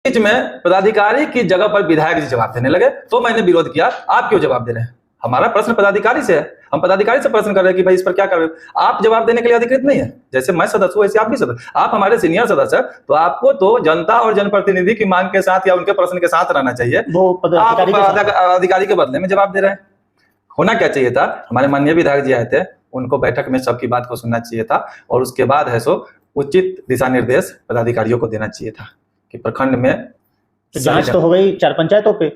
बीच में पदाधिकारी की जगह पर विधायक जी जवाब देने लगे तो मैंने विरोध किया। आप क्यों जवाब दे रहे हैं? हमारा प्रश्न पदाधिकारी से है, हम पदाधिकारी से प्रश्न कर रहे हैं कि भाई इस पर क्या कर रहे हो। आप जवाब देने के लिए अधिकृत नहीं है। जैसे मैं सदस्य हूं वैसे आप भी सदस्य, आप हमारे सीनियर सदस्य है, तो आपको तो जनता और जनप्रतिनिधि की मांग के साथ या उनके प्रश्न के साथ रहना चाहिए। वो आप अधिकारी के बदले में जवाब दे रहे हैं। होना क्या चाहिए था, हमारे माननीय विधायक जी आए थे, उनको बैठक में सबकी बात को सुनना चाहिए था और उसके बाद है सो उचित दिशा निर्देश पदाधिकारियों को देना चाहिए था कि प्रखंड में जांच तो हो गई 4 पंचायतों पे,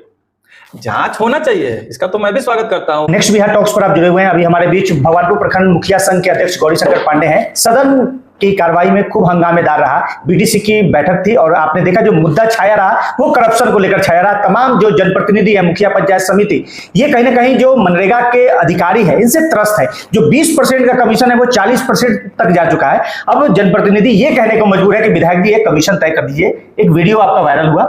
जांच होना चाहिए, इसका तो मैं भी स्वागत करता हूं। नेक्स्ट बिहार टॉक्स पर आप जुड़े हुए हैं। अभी हमारे बीच भगवानपुर प्रखंड मुखिया संघ के अध्यक्ष गौरी शंकर पांडे हैं। सदन की कार्रवाई में खूब हंगामेदार रहा। बीडीसी की बैठक थी और आपने देखा जो मुद्दा छाया रहा वो करप्शन को लेकर छाया रहा। तमाम जो जनप्रतिनिधि है, मुखिया पंचायत समिति, ये कहीं ना कहीं जो मनरेगा के अधिकारी है इनसे त्रस्त है। जो 20% का कमीशन है वो 40% तक जा चुका है। अब जनप्रतिनिधि ये कहने को मजबूर है कि विधायक जी एक कमीशन तय कर दीजिए। एक वीडियो आपका वायरल हुआ।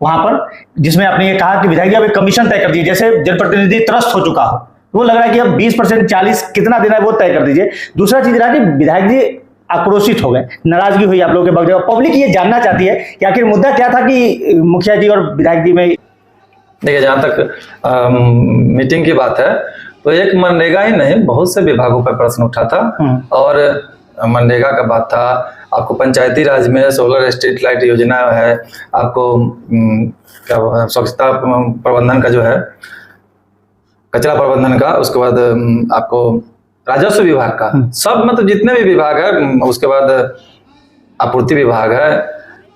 वहां पर जिसमें आपने ये कहा कि विधायक जी अब एक कमीशन तय कर दीजिए, जैसे जनप्रतिनिधि त्रस्त हो चुका हो, वो लग रहा है कि अब 20% 40 कितना देना है वो तय कर दीजिए। दूसरा चीज रहा कि विधायक जी आक्रोशित हो गए, नाराजगी हुई आप लोगों के बगैर। पब्लिक ये जानना चाहती है कि आखिर मुद्दा क्या था कि मुखिया जी और विधायक जी में। देखिए, जहां तक मीटिंग की बात है तो एक मनरेगा ही नहीं बहुत से विभागों पर प्रश्न उठा था और मनरेगा का बात था। आपको पंचायती राज में सोलर स्ट्रीट लाइट योजना है, आपको क्या स्वच्छता प्रबंधन का जो है, कचरा प्रबंधन का, उसके बाद आपको राजस्व विभाग का, सब मतलब जितने भी विभाग है, उसके बाद आपूर्ति विभाग है,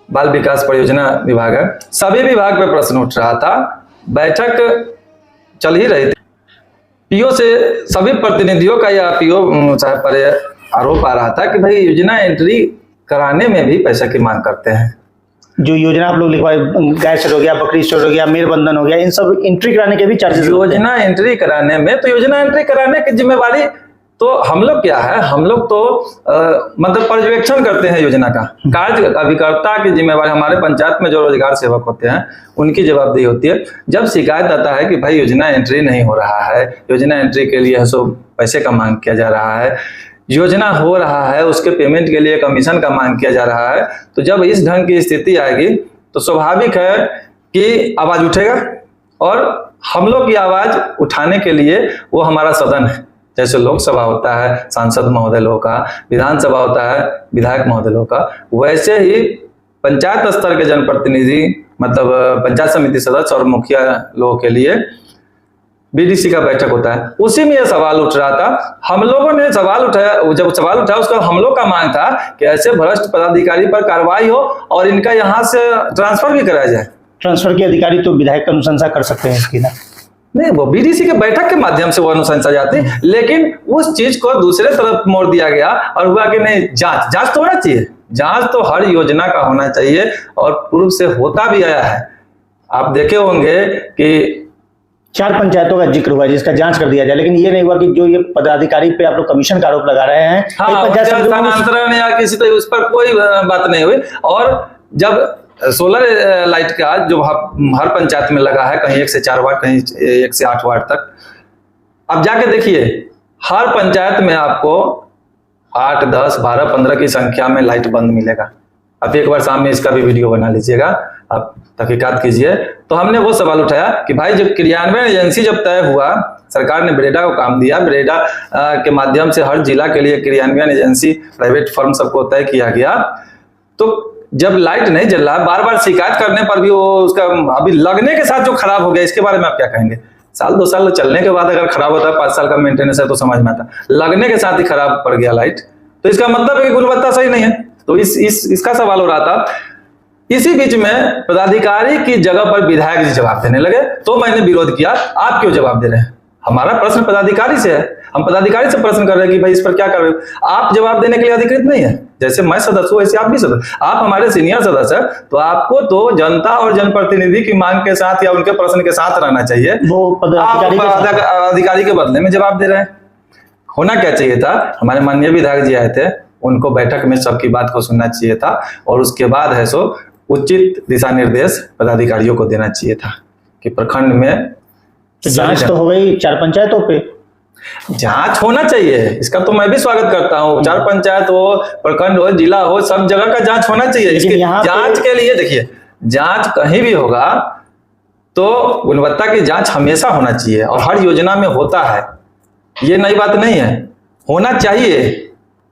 बाल विकास परियोजना विभाग है, सभी विभाग पे प्रश्न उठ रहा था। बैठक चल ही रही थी। पीओ से सभी प्रतिनिधियों का या पीओ चाहे पर आरोप आ रहा था कि भाई योजना एंट्री कराने में भी पैसा की मांग करते हैं। जो योजना आप लोग लिखवाए, गाय स्टोर हो गया, बकरी स्टोर हो गया, मेरबंधन हो गया, इन सब एंट्री कराने के भी चार्जेस। योजना एंट्री कराने में तो योजना एंट्री कराने की जिम्मेवारी तो हम लोग क्या है, हम लोग तो मतलब पर्यवेक्षण करते हैं योजना का। कार्य अभिकर्ता की जिम्मेवारी, हमारे पंचायत में जो रोजगार सेवक होते हैं उनकी जवाबदेही होती है। जब शिकायत आता है कि भाई योजना एंट्री नहीं हो रहा है, योजना एंट्री के लिए सो पैसे का मांग किया जा रहा है, योजना हो रहा है उसके पेमेंट के लिए कमीशन का मांग किया जा रहा है, तो जब इस ढंग की स्थिति आएगी तो स्वाभाविक है कि आवाज उठेगा और हम लोग की आवाज उठाने के लिए वो हमारा सदन है। जैसे लोकसभा होता है सांसद महोदय लोगों का, विधानसभा होता है विधायक महोदय लोगों का, वैसे ही पंचायत स्तर के जनप्रतिनिधि मतलब पंचायत समिति सदस्य और मुखिया लोगों के लिए बीडीसी का बैठक होता है। उसी में यह सवाल उठ रहा था। हम लोगों ने सवाल उठाया, जब सवाल उठा उसका हम लोग का मांग था कि ऐसे भ्रष्ट पदाधिकारी पर कार्रवाई हो और इनका यहाँ से ट्रांसफर भी कराया जाए। ट्रांसफर के अधिकारी तो विधायक का अनुशंसा कर सकते हैं इसकी ना? नहीं, वो बीडीसी के बैठक के माध्यम से वो अनुशंसा जाती, लेकिन उस चीज को दूसरे तरफ मोड़ दिया गया और हुआ कि नहीं, जांच तो होना चाहिए। जांच तो हर योजना का होना चाहिए और पूर्व से होता भी आया है। आप देखे होंगे कि 4 पंचायतों का जिक्र हुआ जिसका जांच कर दिया जाए, लेकिन ये नहीं हुआ कि जो ये पदाधिकारी पे आप लोग कमीशन का आरोप लगा रहे हैं, स्थानांतरण या किसी तरह उस पर कोई बात नहीं हुई। और जब सोलर लाइट का जो हर पंचायत में लगा है, कहीं 1 से 4 वार्ड, कहीं 1 से 8 वार्ड तक, अब जाके देखिए हर पंचायत में आपको 8, 10, 12, 15 की संख्या में लाइट बंद मिलेगा। आप एक बार सामने इसका भी वीडियो बना लीजिएगा, आप तहकीकात कीजिए। तो हमने वो सवाल उठाया कि भाई जब क्रियान्वयन एजेंसी जब तय हुआ, सरकार ने ब्रेडा को काम दिया, ब्रेडा के माध्यम से हर जिला के लिए क्रियान्वयन एजेंसी प्राइवेट फर्म सबको तय किया गया, तो जब लाइट नहीं जल रहा, बार बार शिकायत करने पर भी वो उसका अभी लगने के साथ जो खराब हो गया, इसके बारे में आप क्या कहेंगे? साल 2 साल चलने के बाद अगर खराब होता है, 5 साल का मेंटेनेंस है तो समझ में आता, लगने के साथ ही खराब पड़ गया लाइट, तो इसका मतलब है कि गुणवत्ता सही नहीं है। तो इसका सवाल हो रहा था। इसी बीच में पदाधिकारी की जगह पर विधायक जी जवाब देने लगे तो मैंने विरोध किया। आप क्यों जवाब दे रहे हैं? हमारा प्रश्न पदाधिकारी से है, हम पदाधिकारी से प्रश्न कर रहे हैं कि भाई इस पर क्या कर रहे हो। आप जवाब देने के लिए अधिकृत नहीं है। जैसे मैं सदस्य हूं वैसे आप भी सदस्य, आप हमारे सीनियर सदस्य है, तो आपको तो जनता और जनप्रतिनिधि की मांग के साथ या उनके प्रश्न के साथ रहना चाहिए। वो अधिकारी के बदले में जवाब दे रहे हैं। होना क्या चाहिए था, हमारे माननीय विधायक जी आए थे, उनको बैठक में सबकी बात को सुनना चाहिए था और उसके बाद है सो उचित दिशा निर्देश पदाधिकारियों को देना चाहिए था कि प्रखंड में तो जांच तो हो गई 4 पंचायतों पे, जांच होना चाहिए, इसका तो मैं भी स्वागत करता हूँ। 4 पंचायत हो, प्रखंड हो, जिला हो, सब जगह का जांच होना चाहिए। लेकिन इसकी यहाँ जांच के लिए देखिए, जांच कहीं भी होगा तो गुणवत्ता की जांच हमेशा होना चाहिए और हर योजना में होता है, ये नई बात नहीं है, होना चाहिए,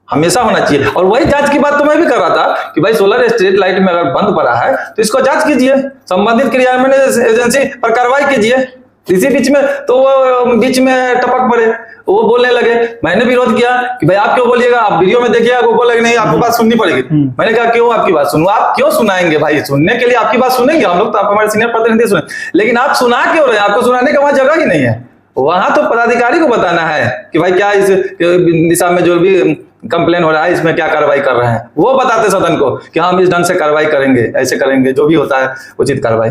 हमेशा होना चाहिए। और वही जांच की बात तो मैं भी कर रहा था कि भाई सोलर स्ट्रीट लाइट में अगर बंद पड़ा है तो इसको जांच कीजिए, संबंधित क्रियान्वयन एजेंसी पर कार्रवाई कीजिए। इसी बीच में तो वो बीच में टपक पड़े, वो बोलने लगे, मैंने विरोध किया कि भाई आप क्यों बोलिएगा, आप वीडियो में देखिएगा, वो बोलेगा नहीं आपको बात सुननी पड़ेगी। मैंने कहा क्यों आपकी बात सुनूं, आप क्यों सुनाएंगे भाई, सुनने के लिए आपकी बात सुनेंगे हम लोग, तो आप हमारे सीनियर प्रतिनिधि सुने, लेकिन आप सुना क्यों रहे हैं, आपको सुनाने का वहां जगह ही नहीं है। वहां तो पदाधिकारी को बताना है कि भाई क्या इस दिशा में जो भी कंप्लेन हो रहा है इसमें क्या कार्रवाई कर रहे हैं, वो बताते सदन को कि हम इस ढंग से कार्रवाई करेंगे, ऐसे करेंगे, जो भी होता है उचित कार्रवाई।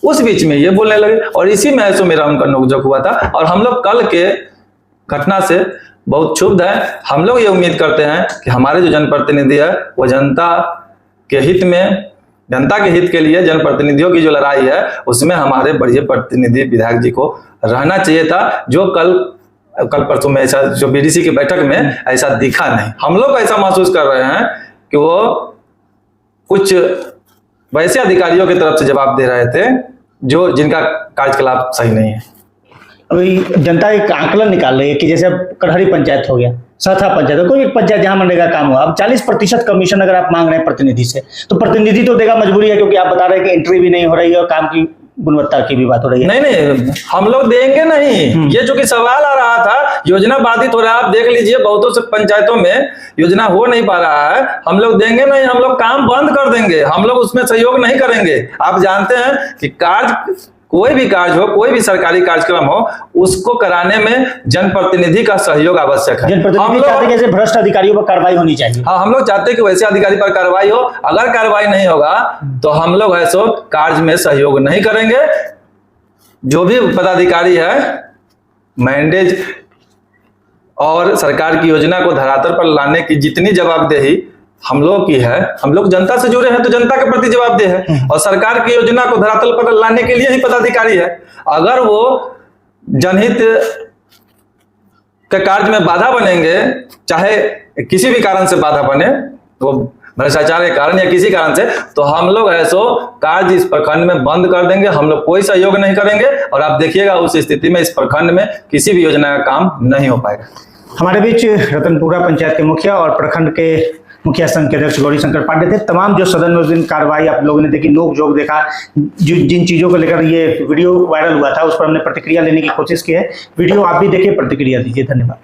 उस बीच में ये बोलने लगे और इसी में ऐसो मेरा उनका नोकझोंक हुआ था। और हम लोग कल के घटना से बहुत क्षुब्ध है। हम लोग ये उम्मीद करते हैं कि हमारे जो जनप्रतिनिधि है वो जनता के हित में, जनता के हित के लिए जनप्रतिनिधियों की जो लड़ाई है उसमें हमारे बड़े प्रतिनिधि विधायक जी को रहना चाहिए था, जो कल परसों में ऐसा जो बीडीसी की बैठक में ऐसा दिखा नहीं। हम लोग ऐसा महसूस कर रहे हैं कि वो कुछ वैसे अधिकारियों की तरफ से जवाब दे रहे थे जो जिनका कार्यकलाप सही नहीं है। अभी जनता एक आंकलन निकाल रही है कि जैसे अब कटहरी पंचायत हो गया, सथा पंचायत, कोई एक पंचायत जहां मनरेगा काम हुआ, अब 40% कमीशन अगर आप मांग रहे हैं प्रतिनिधि से, तो प्रतिनिधि तो देगा, मजबूरी है, क्योंकि आप बता रहे हैं कि एंट्री भी नहीं हो रही है और काम की गुणवत्ता की भी बात हो रही है। नहीं हम लोग देंगे नहीं, ये जो कि सवाल आ रहा था, योजना बाधित हो रहा है, आप देख लीजिए बहुतों से पंचायतों में योजना हो नहीं पा रहा है, हम लोग देंगे नहीं, हम लोग काम बंद कर देंगे, हम लोग उसमें सहयोग नहीं करेंगे। आप जानते हैं कि कार्य, कोई भी कार्य हो, कोई भी सरकारी कार्यक्रम हो, उसको कराने में जनप्रतिनिधि का सहयोग आवश्यक है। जनप्रतिनिधि चाहते हैं कि ऐसे भ्रष्ट अधिकारियों पर कार्रवाई होनी चाहिए। हाँ, हम लोग चाहते हैं कि वैसे अधिकारी पर कार्रवाई हो। अगर कार्रवाई नहीं होगा तो हम लोग ऐसो कार्य में सहयोग नहीं करेंगे। जो भी पदाधिकारी है, मैंडेज और सरकार की योजना को धरातल पर लाने की जितनी जवाबदेही हम लोग की है, हम लोग जनता से जुड़े हैं तो जनता के प्रति जवाबदेह है, और सरकार की योजना को धरातल पर लाने के लिए ही पदाधिकारी है। अगर वो जनहित के कार्य में बाधा बनेंगे, चाहे किसी भी कारण से बाधा बने, वो भ्रष्टाचार के कारण या किसी कारण से, तो हम लोग ऐसो कार्य इस प्रखंड में बंद कर देंगे, हम लोग कोई सहयोग नहीं करेंगे। और आप देखिएगा उस स्थिति में इस प्रखंड में किसी भी योजना का काम नहीं हो पाएगा। हमारे बीच रतनपुरा पंचायत के मुखिया और प्रखंड के मुखिया संघ के अध्यक्ष गौरी शंकर पांडे थे। तमाम जो सदन में उस दिन कार्रवाई आप लोगों ने देखी, नोक झोंक देखा, जिन चीजों को लेकर ये वीडियो वायरल हुआ था उस पर हमने प्रतिक्रिया लेने की कोशिश की है। वीडियो आप भी देखिए, प्रतिक्रिया दीजिए। धन्यवाद।